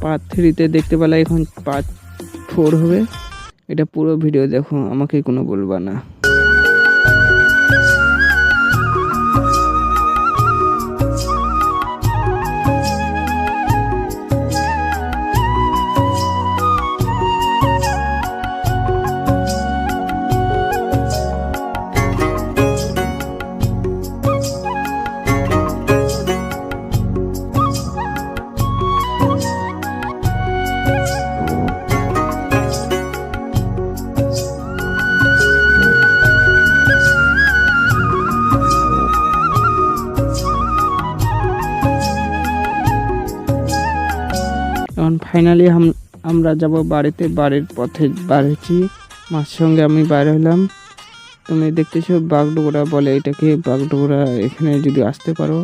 Part 3-তে দেখতে পেলে, এখন পার্ট 4 হবে। এটা পুরো ভিডিও দেখো, আমাকে কোনো বলবা না। এখন ফাইনালি আমরা যাব বাড়িতে। বাড়ির পথে বাড়িছি, মার সঙ্গে আমি বাইরে হলাম। তুমি দেখতেছো বাগডোগরা বলে এটাকে, বাগডোগরা। এখানে যদি আসতে পারো